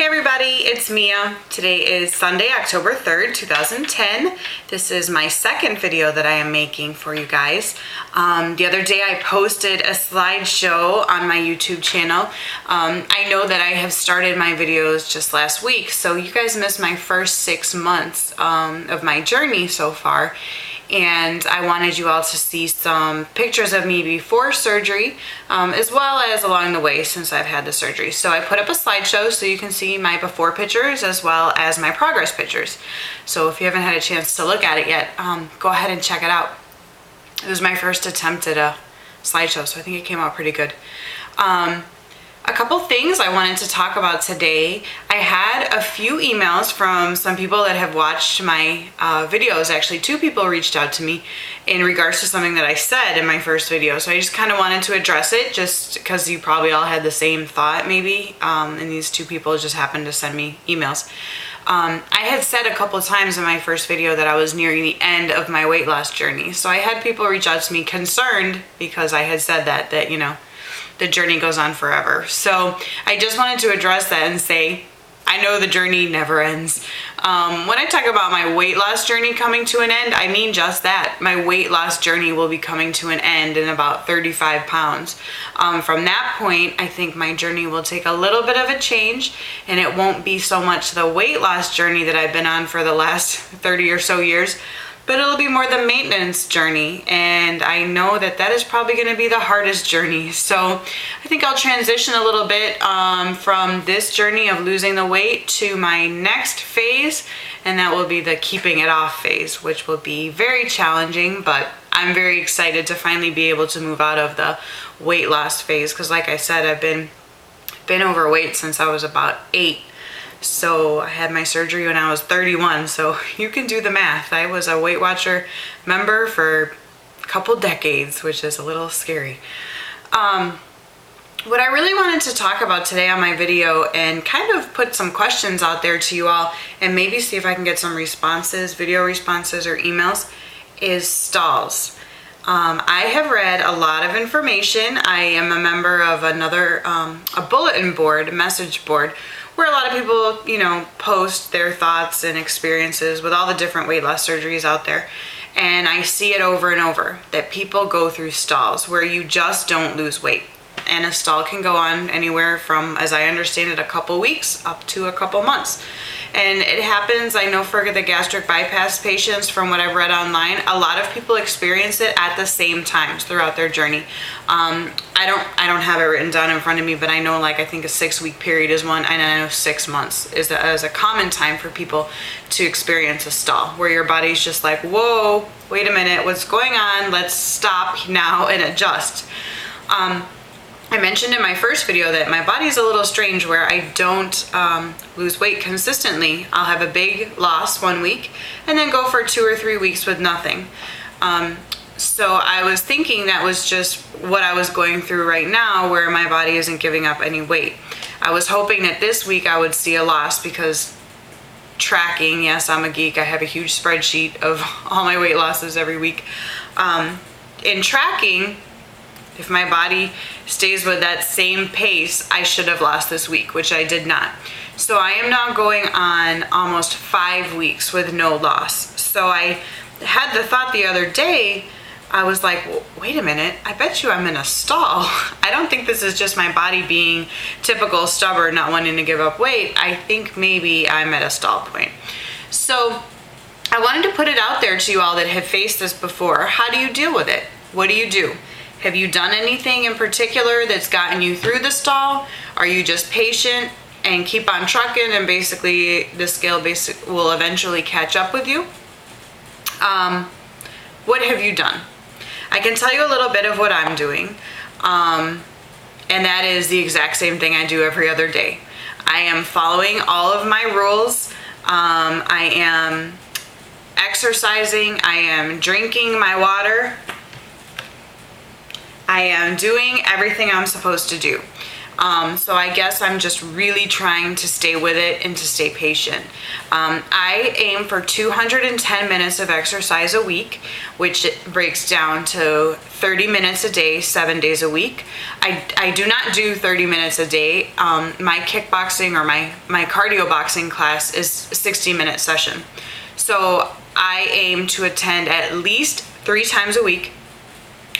Hey everybody, it's Mia. Today is Sunday, October 3rd, 2010. This is my second video that I am making for you guys. The other day I posted a slideshow on my YouTube channel. I know that I have started my videos just last week, so you guys missed my first 6 months of my journey so far. And I wanted you all to see some pictures of me before surgery, as well as along the way since I've had the surgery. So I put up a slideshow so you can see my before pictures as well as my progress pictures. So if you haven't had a chance to look at it yet, go ahead and check it out. It was my first attempt at a slideshow, so I think it came out pretty good. A couple things I wanted to talk about today. I had a few emails from some people that have watched my videos. Actually, 2 people reached out to me in regards to something that I said in my first video. So I just kind of wanted to address it just because you probably all had the same thought maybe. And these 2 people just happened to send me emails. I had said a couple of times in my first video that I was nearing the end of my weight loss journey. So I had people reach out to me concerned because I had said that you know, the journey goes on forever. So I just wanted to address that and say, I know the journey never ends. When I talk about my weight loss journey coming to an end, I mean just that. My weight loss journey will be coming to an end in about 35 pounds. From that point, I think my journey will take a little bit of a change, and it won't be so much the weight loss journey that I've been on for the last 30 or so years, but it'll be more the maintenance journey, and I know that that is probably going to be the hardest journey. So I think I'll transition a little bit from this journey of losing the weight to my next phase, and that will be the keeping it off phase, which will be very challenging, but I'm very excited to finally be able to move out of the weight loss phase, because like I said, I've been overweight since I was about 8. So I had my surgery when I was 31, so you can do the math. I was a Weight Watcher member for a couple decades, which is a little scary. What I really wanted to talk about today on my video and kind of put some questions out there to you all and maybe see if I can get some responses, video responses or emails, is STALLS. I have read a lot of information. I am a member of another, a bulletin board, a message board, where a lot of people, you know, post their thoughts and experiences with all the different weight loss surgeries out there. And I see it over and over that people go through stalls where you just don't lose weight. And a stall can go on anywhere from, as I understand it, a couple weeks up to a couple months. And it happens, I know, for the gastric bypass patients, from what I've read online, a lot of people experience it at the same times throughout their journey. I don't have it written down in front of me, but I know, like, I think a 6-week period is one, and I know 6 months is a common time for people to experience a stall, where your body's just like, whoa, wait a minute, what's going on? Let's stop now and adjust. I mentioned in my first video that my body's a little strange, where I don't lose weight consistently. I'll have a big loss 1 week and then go for 2 or 3 weeks with nothing. So I was thinking that was just what I was going through right now, where my body isn't giving up any weight. I was hoping that this week I would see a loss, because tracking, yes, I'm a geek. I have a huge spreadsheet of all my weight losses every week. In tracking, if my body stays with that same pace, I should have lost this week, which I did not. So I am now going on almost 5 weeks with no loss. So I had the thought the other day, I was like, well, wait a minute, I bet you I'm in a stall. I don't think this is just my body being typical stubborn, not wanting to give up weight. I think maybe I'm at a stall point. So I wanted to put it out there to you all that have faced this before. How do you deal with it? What do you do? Have you done anything in particular that's gotten you through the stall? Are you just patient and keep on trucking, and basically the scale will eventually catch up with you? What have you done? I can tell you a little bit of what I'm doing, and that is the exact same thing I do every other day. I am following all of my rules. I am exercising. I am drinking my water. I am doing everything I'm supposed to do. So I guess I'm just really trying to stay with it and to stay patient. I aim for 210 minutes of exercise a week, which breaks down to 30 minutes a day, 7 days a week. I do not do 30 minutes a day. My kickboxing or my cardio boxing class is a 60-minute session. So I aim to attend at least 3 times a week,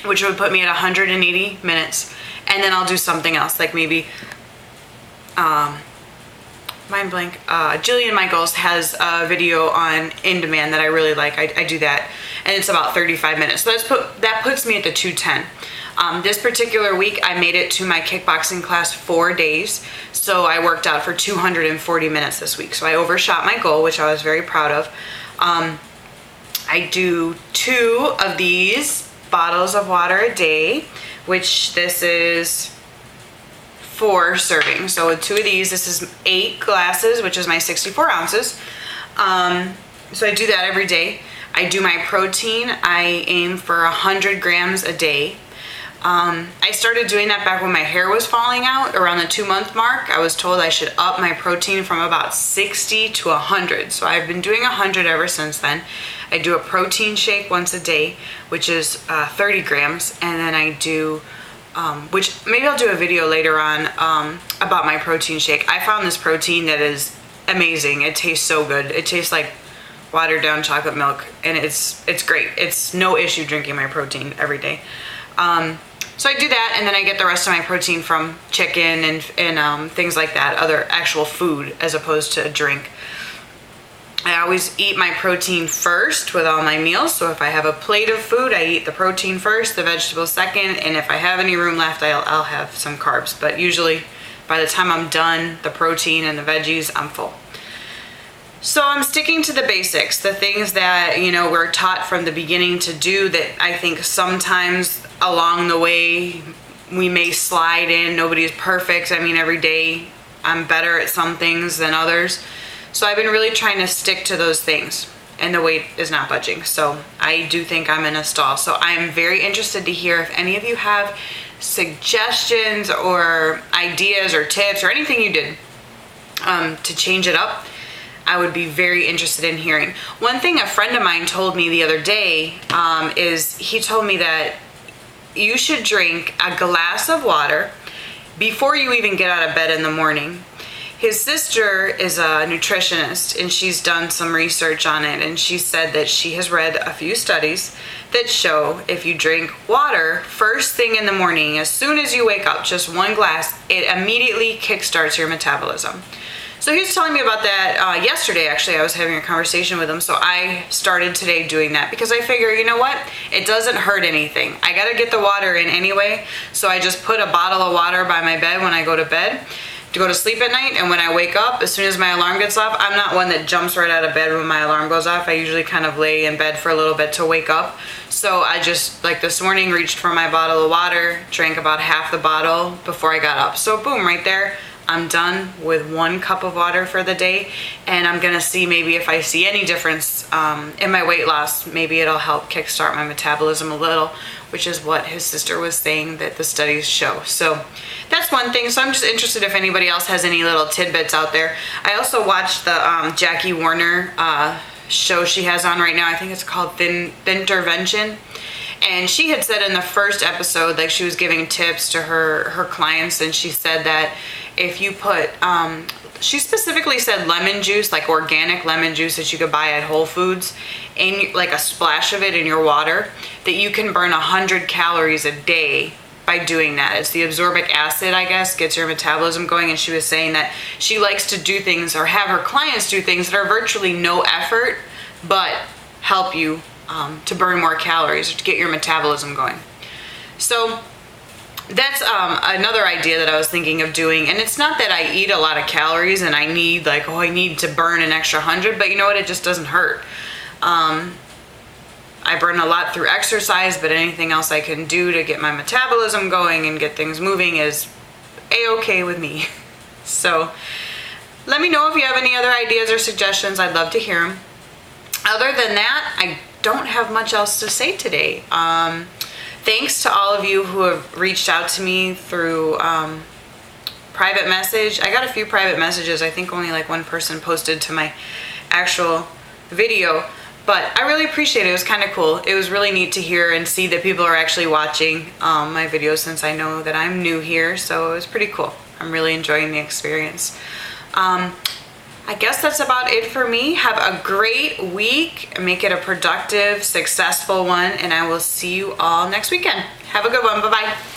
which would put me at 180 minutes. And then I'll do something else, like maybe, mind blank, Jillian Michaels has a video on In Demand that I really like. I do that, and it's about 35 minutes. So that puts me at the 210. This particular week, I made it to my kickboxing class 4 days. So I worked out for 240 minutes this week. So I overshot my goal, which I was very proud of. I do 2 of these bottles of water a day, which this is 4 servings. So with 2 of these, this is 8 glasses, which is my 64 ounces. So I do that every day. I do my protein. I aim for 100 grams a day. I started doing that back when my hair was falling out around the 2-month mark. I was told I should up my protein from about 60 to 100. So I've been doing 100 ever since then. I do a protein shake once a day, which is 30 grams. And then I do, which maybe I'll do a video later on about my protein shake. I found this protein that is amazing. It tastes so good. It tastes like watered down chocolate milk, and it's great. It's no issue drinking my protein every day. So I do that, and then I get the rest of my protein from chicken and things like that, other actual food as opposed to a drink. I always eat my protein first with all my meals. So if I have a plate of food, I eat the protein first, the vegetables second, and if I have any room left, I'll have some carbs. But usually by the time I'm done, the protein and the veggies, I'm full. So I'm sticking to the basics, the things that, we're taught from the beginning to do that I think sometimes along the way we may slide in. Nobody is perfect. I mean, every day I'm better at some things than others. So I've been really trying to stick to those things, and the weight is not budging. So I do think I'm in a stall. So I am very interested to hear if any of you have suggestions or ideas or tips or anything you did to change it up. I would be very interested in hearing. One thing a friend of mine told me the other day is he told me that you should drink a glass of water before you even get out of bed in the morning. His sister is a nutritionist, and she's done some research on it, and she said that she has read a few studies that show if you drink water first thing in the morning, as soon as you wake up, just 1 glass, it immediately kickstarts your metabolism. So he was telling me about that yesterday. Actually, I was having a conversation with him, so I started today doing that because I figure, you know what? It doesn't hurt anything. I gotta get the water in anyway, so I just put a bottle of water by my bed when I go to bed to go to sleep at night, and when I wake up, as soon as my alarm gets off, I'm not one that jumps right out of bed when my alarm goes off. I usually kind of lay in bed for a little bit to wake up. So I just, like this morning, reached for my bottle of water, drank about half the bottle before I got up. So boom, right there, I'm done with 1 cup of water for the day, and I'm gonna see maybe if I see any difference in my weight loss. Maybe it'll help kickstart my metabolism a little, which is what his sister was saying that the studies show. So that's one thing. So I'm just interested if anybody else has any little tidbits out there. I also watched the Jackie Warner show she has on right now. I think it's called Thintervention. And she had said in the first episode, like, she was giving tips to her clients, and she said that if you put, she specifically said lemon juice, like organic lemon juice that you could buy at Whole Foods, and like a splash of it in your water, that you can burn 100 calories a day by doing that. It's the absorbic acid, I guess, gets your metabolism going. And she was saying that she likes to do things or have her clients do things that are virtually no effort, but help you to burn more calories or to get your metabolism going. So that's another idea that I was thinking of doing. And it's not that I eat a lot of calories and I need like, I need to burn an extra 100, but you know what? It just doesn't hurt. I burn a lot through exercise, but anything else I can do to get my metabolism going and get things moving is a-okay with me. So let me know if you have any other ideas or suggestions. I'd love to hear them. Other than that, I don't have much else to say today. Thanks to all of you who have reached out to me through private message. I got a few private messages. I think only like one person posted to my actual video, but I really appreciate it. It was kind of cool. It was really neat to hear and see that people are actually watching my videos, since I know that I'm new here, so it was pretty cool. I'm really enjoying the experience. I guess that's about it for me. Have a great week. Make it a productive, successful one, and I will see you all next weekend. Have a good one. Bye-bye.